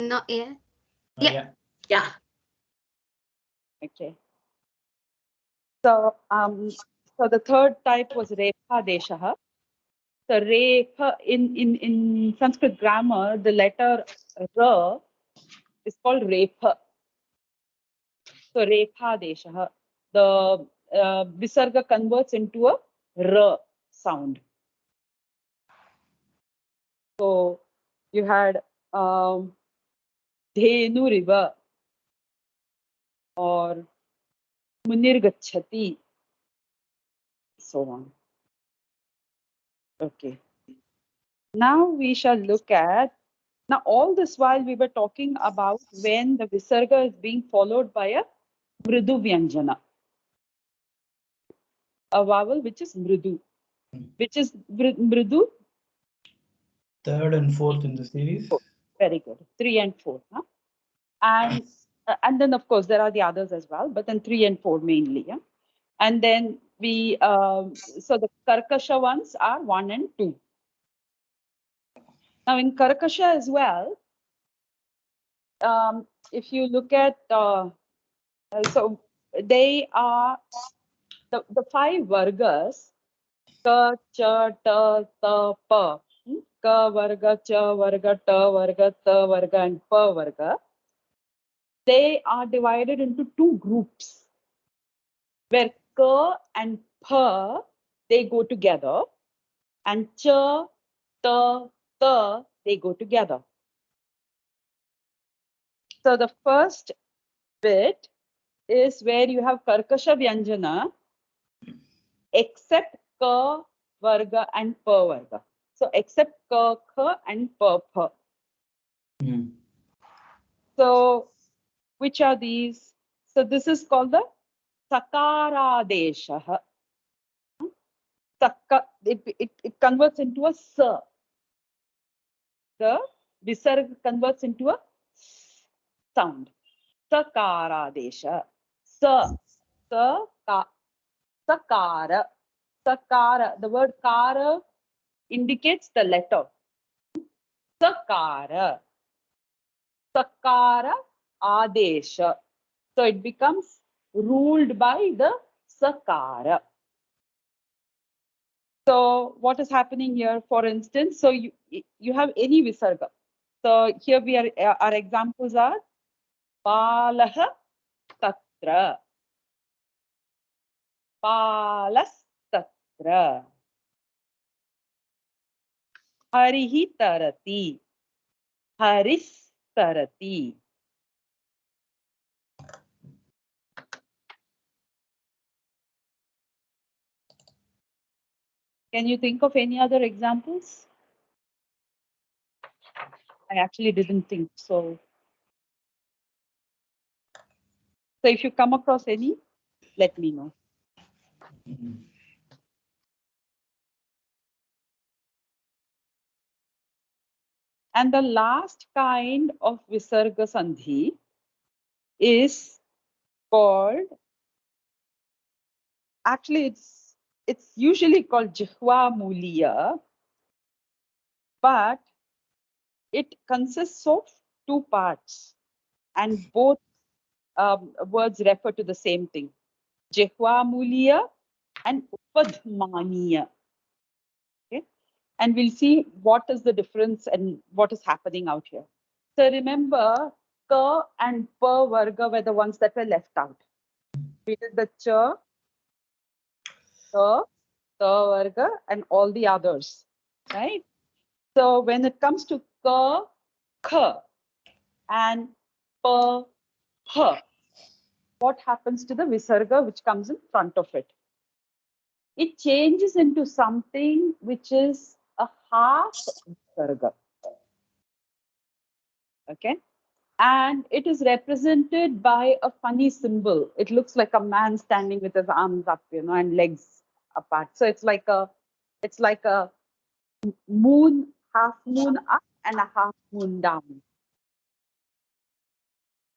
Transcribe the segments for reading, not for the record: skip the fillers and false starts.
No, yeah. Yeah. Yeah. Yeah. Okay. So the third type was Rekha Deshaha. So Rekha in Sanskrit grammar, the letter R is called Rekha. So Rekha Deshaha. The Visarga converts into a R sound. So you had Dhenu River or Munir Gachati, so on. Okay. Now we shall look at, now all this while we were talking about when the Visarga is being followed by a Mridu Vyanjana, a vowel which is Mridu, which is Mridu. Third and fourth in the series. Very good. 3 and 4. Huh? And then of course there are the others as well, but then 3 and 4 mainly. Yeah? And then we, so the Karkasha ones are 1 and 2. Now in Karkasha as well, if you look at, so they are the 5 vargas, ka, cha, ta, ta, pa. Ka varga, cha varga, ta varga, ta varga, and pa varga. They are divided into 2 groups, where ka and pa, they go together, and cha, ta, ta, they go together. So the first bit is where you have Karkasha Vyanjana, except ka, varga, and pa varga. So except ka, kha, and pa, pha. So which are these? So this is called the Sakaradesha. It converts into a sa. The visarga converts into a sound. Sakaradesha. Sa. Sa. Ka. Sakara. Sakara. The word kara indicates the letter. Sakara. Sakara Adesha. So it becomes ruled by the Sakara. So what is happening here, for instance, so you have any Visarga. So here we are, our examples are Palaha Tatra. Palas Tatra. Harihi Tarati. Haris Tarati. Can you think of any other examples? I actually didn't think so. So if you come across any, let me know. And the last kind of Visarga Sandhi is called, actually it's usually called Jihva Muliya, but it consists of 2 parts, and both words refer to the same thing. Jihva Muliya and Upadmaniya. Okay? And we'll see what is the difference and what is happening out here. So remember, Ka and Pa Varga were the ones that were left out. We did the Cha, Ta, Ta Varga, and all the others, right? So when it comes to Ka, Kha, and Pa, Ha, what happens to the Visarga which comes in front of it? It changes into something which is a half Visarga. Okay? And it is represented by a funny symbol. It looks like a man standing with his arms up, and legs apart. So it's like a moon, half moon up and a half moon down.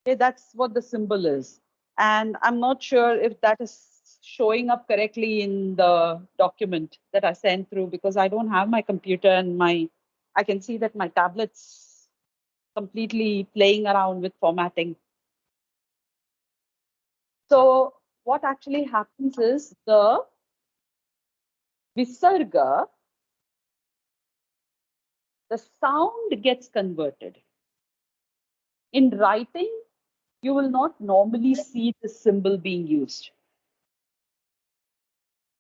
Okay, that's what the symbol is. And I'm not sure if that is showing up correctly in the document that I sent through, because I don't have my computer and I can see that my tablet's completely playing around with formatting. So what actually happens is the visarga, the sound gets converted. In writing, you will not normally see the symbol being used.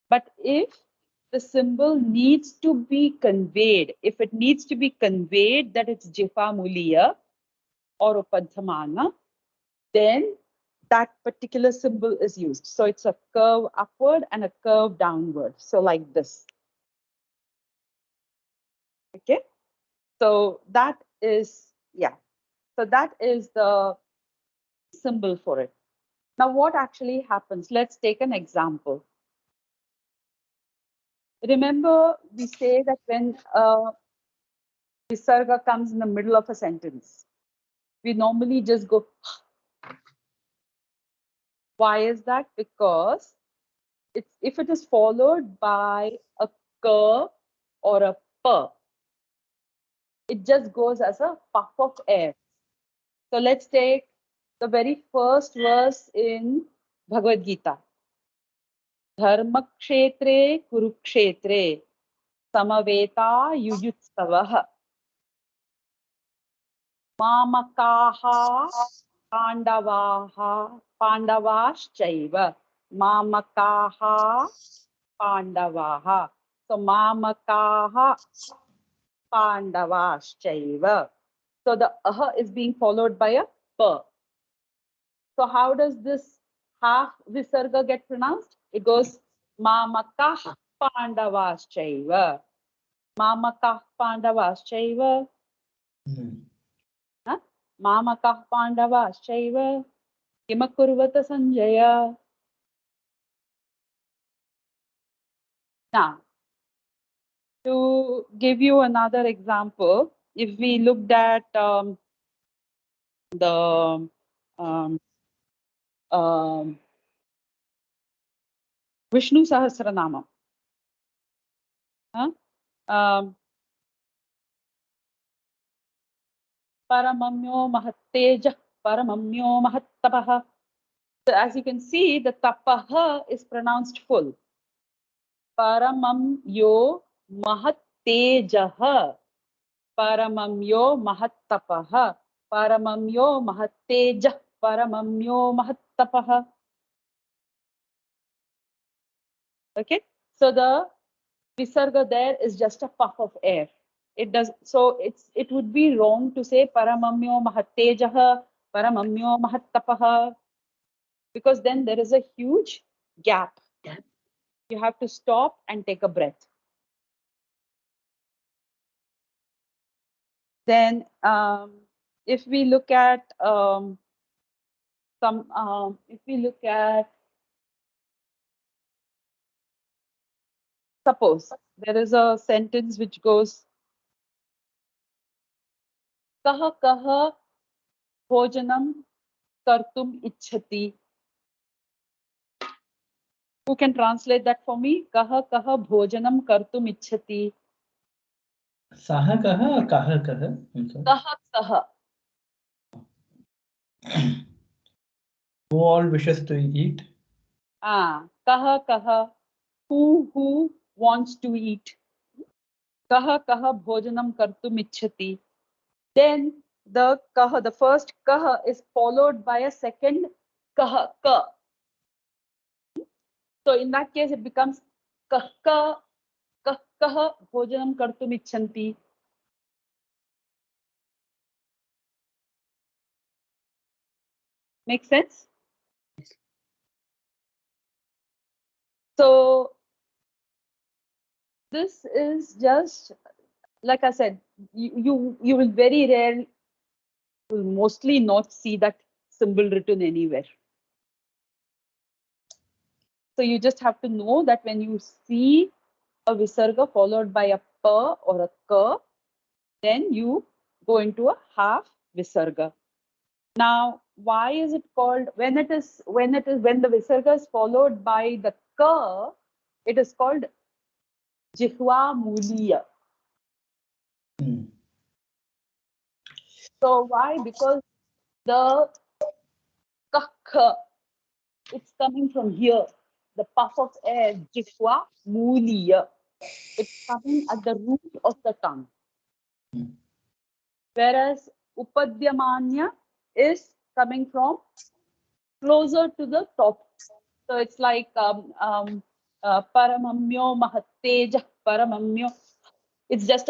But if the symbol needs to be conveyed, if it needs to be conveyed that it's Jihva Muliya or Upadhamana, then that particular symbol is used. So it's a curve upward and a curve downward. So like this. Okay. So that is, yeah. So that is the symbol for it. Now, what actually happens? Let's take an example. Remember, we say that when visarga comes in the middle of a sentence, we normally just go. Why is that? Because if it is followed by a k or a p, it just goes as a puff of air. So let's take the very first verse in Bhagavad Gita. Dharmakshetre Kurukshetre Samaveta Yuyutstavah Mamakaha Pandavaha Pandavaschaiva Mamakaha Pandavaha. So Mamakaha Pandavaschaiva. So the aha is being followed by a pa. So how does this half visarga get pronounced? It goes Mamakah Pandavaschaiva. Mamakah Pandavaschaiva. Mamakah Pandavaschaiva. Kimakurvata Sanjaya. Now, to give you another example, if we looked at the Vishnu Sahasranama, Paramamyo Mahattejah, Paramamyo Mahattapaha. So as you can see, the tapaha is pronounced full. Paramamyo Mahattejah, Paramamyo Mahattapaha, Paramamyo Mahattejah, Paramamyo Mahattapaha. Okay, so the visarga there is just a puff of air. It does so. It would be wrong to say Paramamyo Mahattejah, Paramamyo Mahattapaha, because then there is a huge gap. You have to stop and take a breath. Then, if we look at suppose there is a sentence which goes, Kaha kaha bhojanam kartum ichhati. Who can translate that for me? Kaha kaha bhojanam kartum ichhati. Saha kaha or kaha kaha? Kaha kaha. Who all wishes to eat? Kaha kaha. Who wants to eat? Kaha kaha bhojanam kartum ichhati. Then the kaha, the first kaha is followed by a second kaha ka. So in that case, it becomes kaha bhojanam kartum icchanti. Make sense? So this is just, like I said, you will very rarely, will mostly not see that symbol written anywhere. So you just have to know that when you see a visarga followed by a pa or a ka, then you go into a half visarga. Now, why is it called, when the visarga is followed by the ka, it is called Jihva Muliya. So why? Because the kakha, it's coming from here. The puff of air, jihva muliya. It's coming at the root of the tongue. Whereas upadyamanya is coming from closer to the top. So it's like paramamyo mahatteja paramamyo. It's just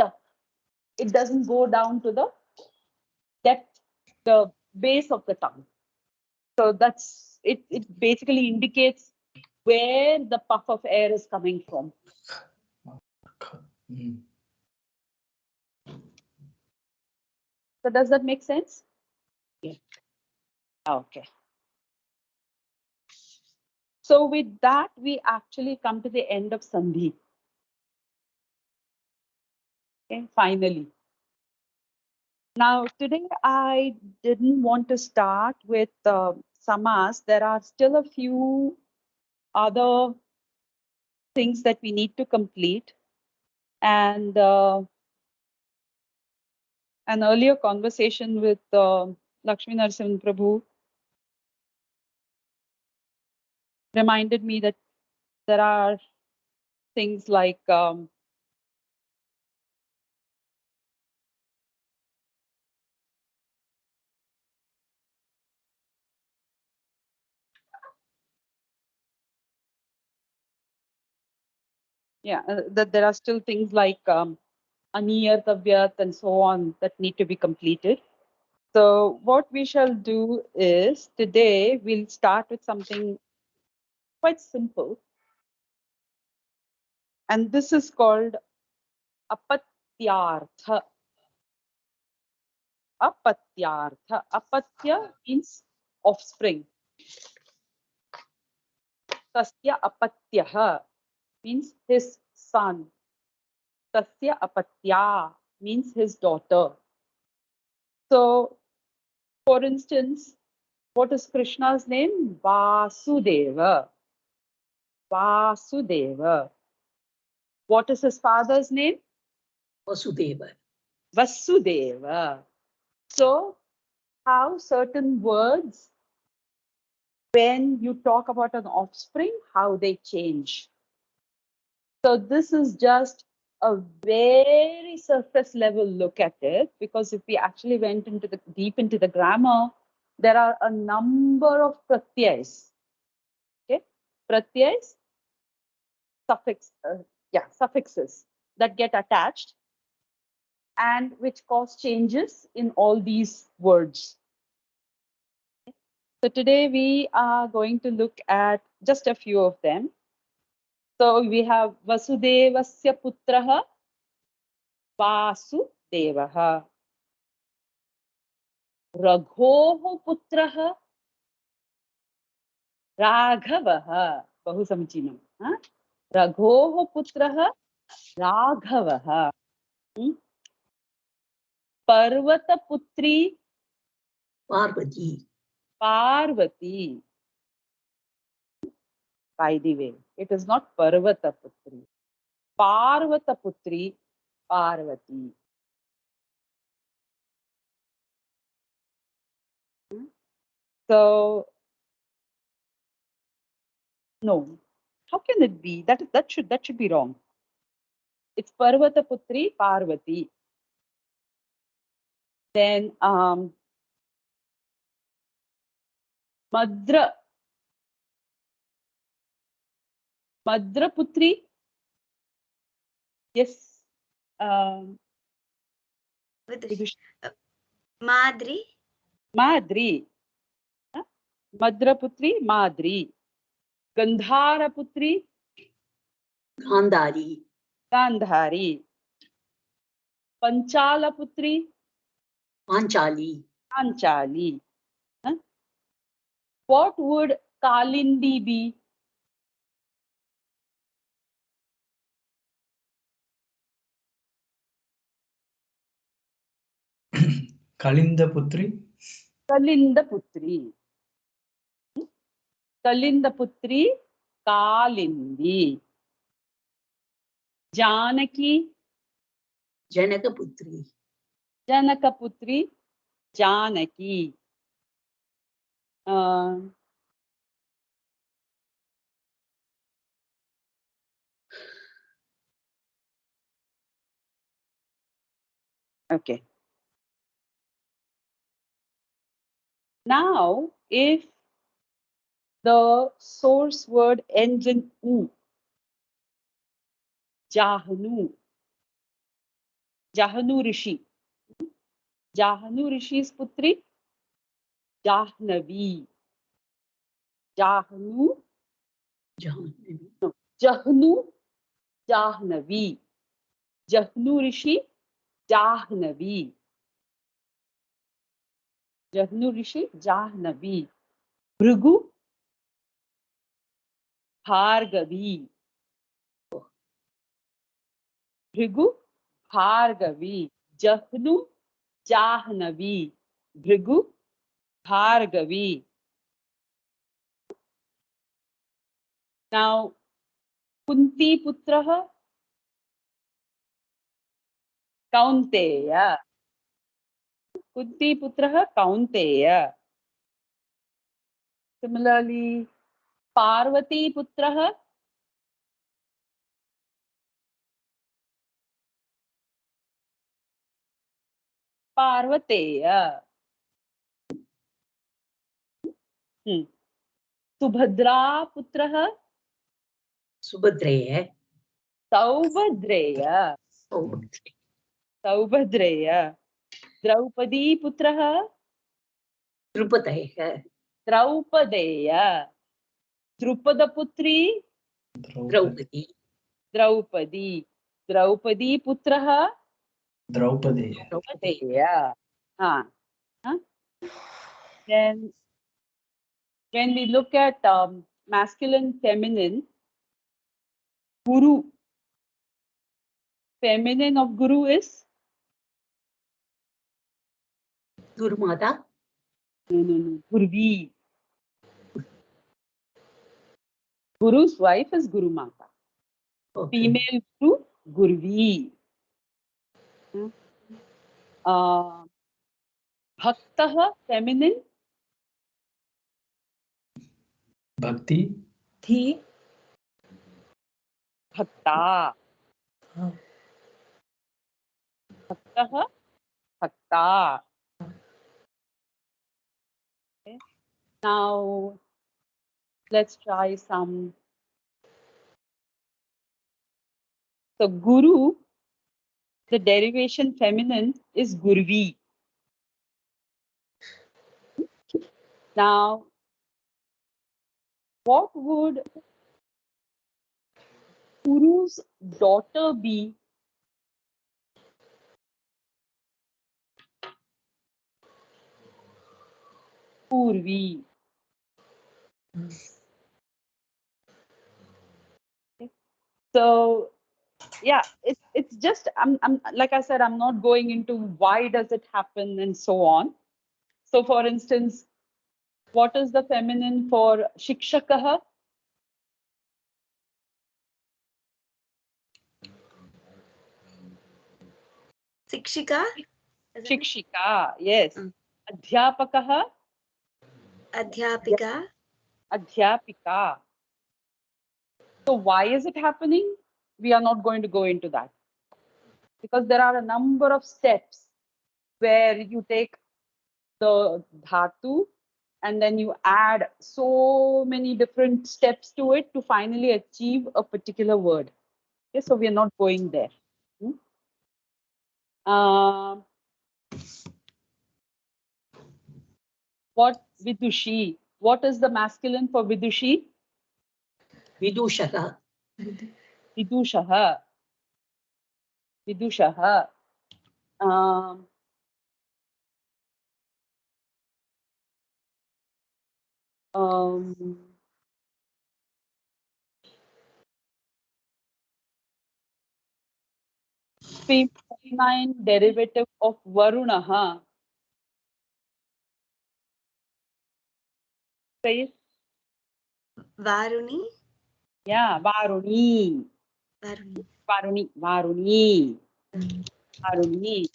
it doesn't go down to the depth, the base of the tongue. So that's it. It basically indicates where the puff of air is coming from. Mm. So does that make sense? Yeah. Okay. So with that, we actually come to the end of Sandhi. Okay, finally. Now, today I didn't want to start with samas. There are still a few other things that we need to complete. And an earlier conversation with Lakshmi Narasimhan Prabhu reminded me that there are things like that there are still things like aniyartavyat and so on that need to be completed. So what we shall do is today we'll start with something quite simple. And this is called apatyartha. Apatyartha. Apatya means offspring. Tasya apatyaha means his son. Tasya apatya means his daughter. So, for instance, what is Krishna's name? Vasudeva. Vasudeva. What is his father's name? Vasudeva. Vasudeva. So, how certain words, when you talk about an offspring, how they change. So, this is just a very surface level look at it, because if we actually went into the deep into the grammar, there are a number of pratyais. Okay, pratyais, suffixes that get attached and which cause changes in all these words. So today we are going to look at just a few of them. So we have Vasudevasya putraha, Vasudevaha. Raghoho putraha, Raghavaha. Bahu samichinam. Raghoho putraha, Raghavaha. Parvata putri, Parvati. Parvati. By the way, it is not Parvata putri. Parvata putri, Parvati. So, no. How can it be? That should be wrong. It's Parvata putri, Parvati. Then Madra putri. Yes. Madri. Madri. Madra-putri, Madri. Gandhara-putri, Gandhari. Gandhari. Panchala-putri, Panchali. Panchali. What would Kalindi be? Kalinda Putri. Kalinda-putri. Kalinda-putri, Kalindi. Janaki, Janakaputri. Janaka-putri, Janaki. Okay. Now, if the source word ends in U, Jahanu, Jahanu Rishi. Jahanu Rishi's putri, Jahnavi. Jahanu, Jahnavi. no, Jahnu, Jahnavi. Jahnu Rishi, Jahnavi. Jahnu Rishi, Jahnavi. Bhrigu, Bhargavi. Bhrigu, Bhargavi. Jahnu, Jahnavi. Bhrigu, Bhargavi. Now, Kunti Putraha, Kaunteya. Kunti Putraha, Kaunteya. Similarly, Parvati Putraha, Parvateya. Subhadra Putraha, Subhadreya. Saubhadreya. Saubhadreya. Draupadi Putraha, Drupadeya. Draupadeya. Drupada Putri, Draupadi. Draupadi. Draupadi Putraha, Draupadi. Draupadeya. Then when we look at masculine, feminine, Guru. Feminine of Guru is? Gurumata. No. Gurvi. Guru's wife is Guru Mata. Okay. Female Guru, Gurvi. Bhaktaha, feminine. Bhakti. Thi. Bhakta. Bhaktaha, Bhakta. Okay. Now, let's try some. So, Guru, the derivation feminine is Gurvi. Now, what would Guru's daughter be? Purvi. Okay. So, yeah, it's just I'm like I said, I'm not going into why does it happen and so on. So, for instance, what is the feminine for Shikshakaha? Sikshika. Shikshika, yes. Adhyapakaha? Adhyapika. Adhyapika. So why is it happening? We are not going to go into that. Because there are a number of steps where you take the dhatu and then you add so many different steps to it to finally achieve a particular word. Okay, so we are not going there. What Vidushi? What is the masculine for Vidushi? Vidushaha. Vidushaha. Vidushaha. Feminine derivative of Varunaha. Say it. Varuni. Yeah, Varuni. Varuni. Varuni. Varuni. Varuni.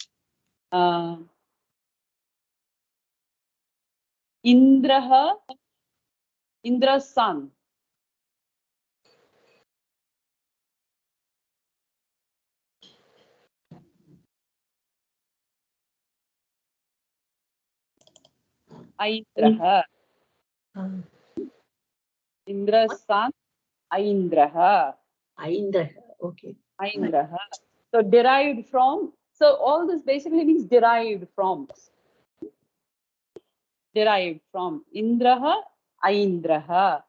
Indraha, Indra's son. Aindraha. Indra's son, Aindraha. Aindra. Okay. Aindraha. So derived from, so all this basically means derived from. Derived from Indraha, Aindraha.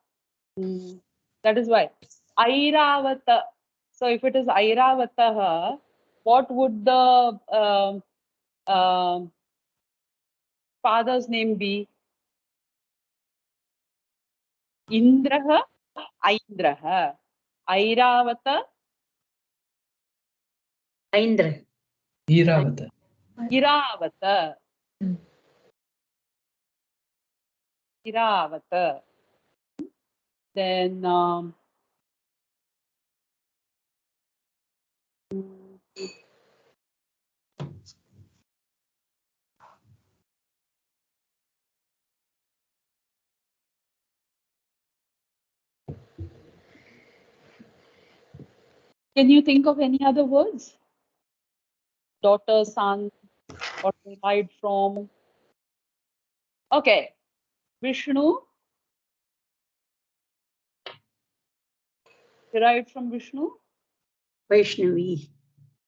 That is why. Airavata. So if it is Airavataha, what would the father's name be? Indraha, Aindraha. Airavata, Aindra. Iravata. Iravata. Iravata. Then can you think of any other words? Daughter, son, or derived from? Okay. Vishnu. Derived from Vishnu? Vaishnavi.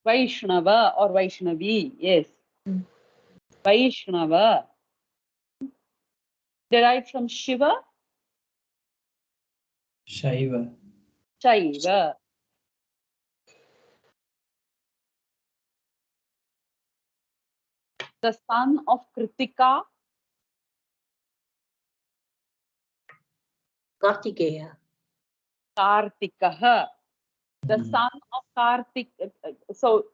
Vaishnava or Vaishnavi. Yes. Vaishnava. Derived from Shiva? Shaiva. Shaiva. The son of Kritika? Kartikeya. Kartikaha. The Mhm. son of Kartik. So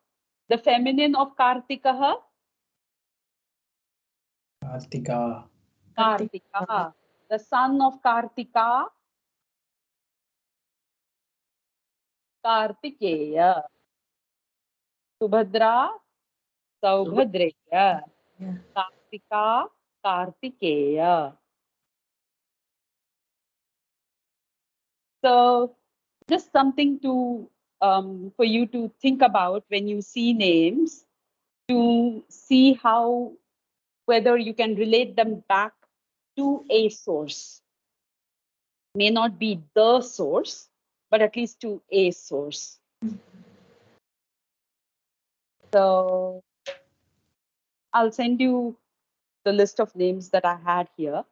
the feminine of Kartikaha? Kartika. Kartika. The son of Kartika? Kartikeya. Subhadra? Saubhadreya. Kartika, Kartikeya. So just something to for you to think about when you see names, to see how whether you can relate them back to a source. May not be the source, but at least to a source. So I'll send you the list of names that I had here.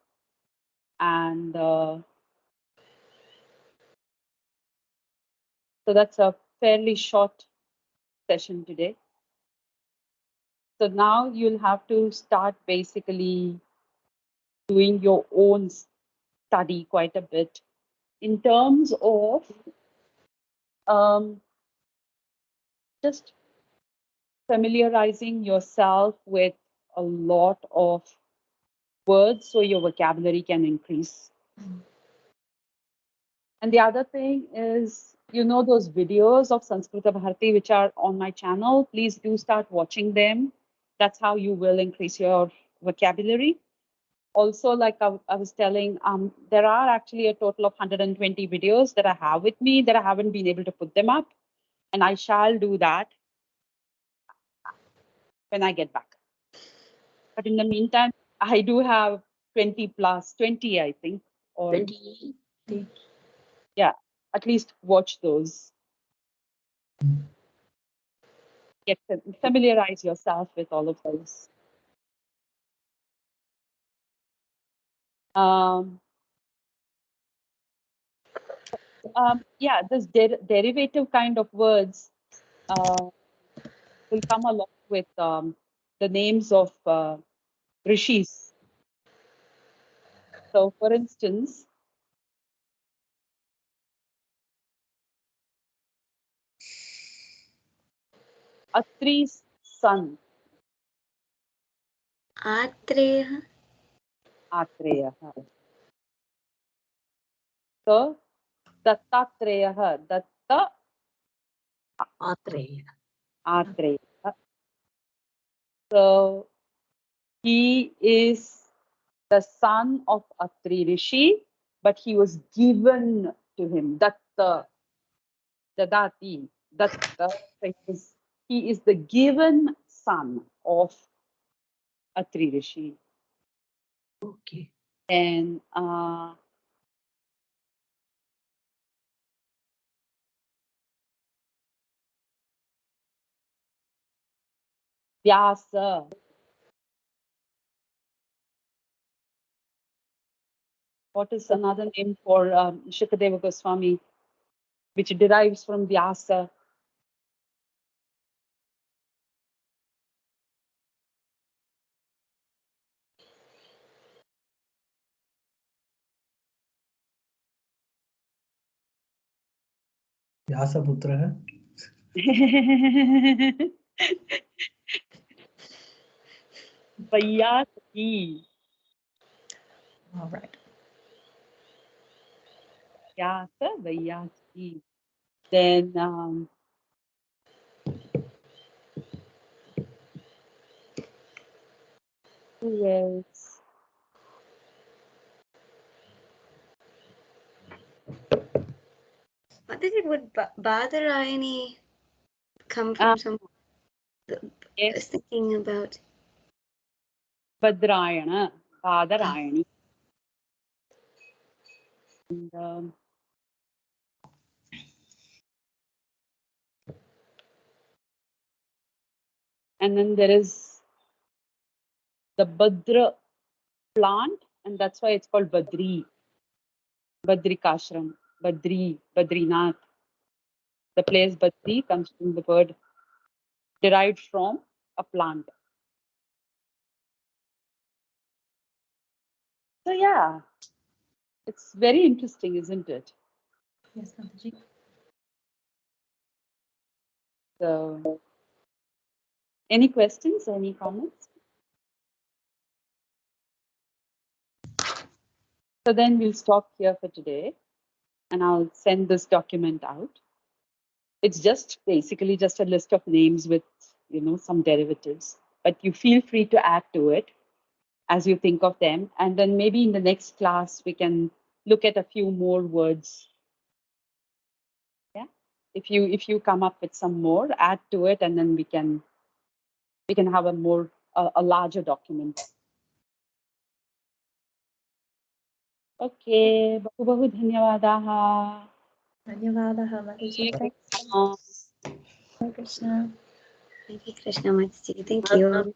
And so that's a fairly short session today. So now you'll have to start basically doing your own study quite a bit in terms of just familiarizing yourself with a lot of words so your vocabulary can increase. And the other thing is, you know, those videos of Sanskrita Bharati which are on my channel, please do start watching them. That's how you will increase your vocabulary. Also, like I was telling, there are actually a total of 120 videos that I have with me that I haven't been able to put them up. And I shall do that when I get back. But in the meantime, I do have 20 I think, or 20. yeah, at least watch those. Get familiarize yourself with all of those. Yeah, this derivative kind of words will come along with the names of rishis. So, for instance, Atri's son, Atreya. Atreya. So, Dattatreya, Datta Atreya. Atreya. So, he is the son of Atri Rishi, but he was given to him. Datta, Dadati, Datta. He is the given son of Atri Rishi. Okay. And Vyasa. What is another name for Shukadeva Goswami, which derives from Vyasa? व्यासपुत्र है। Vyasaki. All right. Vyasa, Vyasaki. Then who else? Mataji, would Badarayani come from some? I was Yes, thinking about. Badrayana, Badarayani. And then there is the Badra plant, and that's why it's called Badri. Badrikashram, Badri, Badrinath. The place Badri comes from the word derived from a plant. So yeah, it's very interesting, isn't it? Yes, Mataji. So, any questions, any comments? So then we'll stop here for today, and I'll send this document out. It's just basically just a list of names with, some derivatives, but you feel free to add to it as you think of them. And then maybe in the next class, we can look at a few more words. Yeah. If you come up with some more, add to it, and then we can have a larger document. Okay. Bahu bahu dhanyawadaha. Dhanyavadaha, Mataji. Thanks. Hare Krishna. Thank you, Krishna Mataji. Thank you.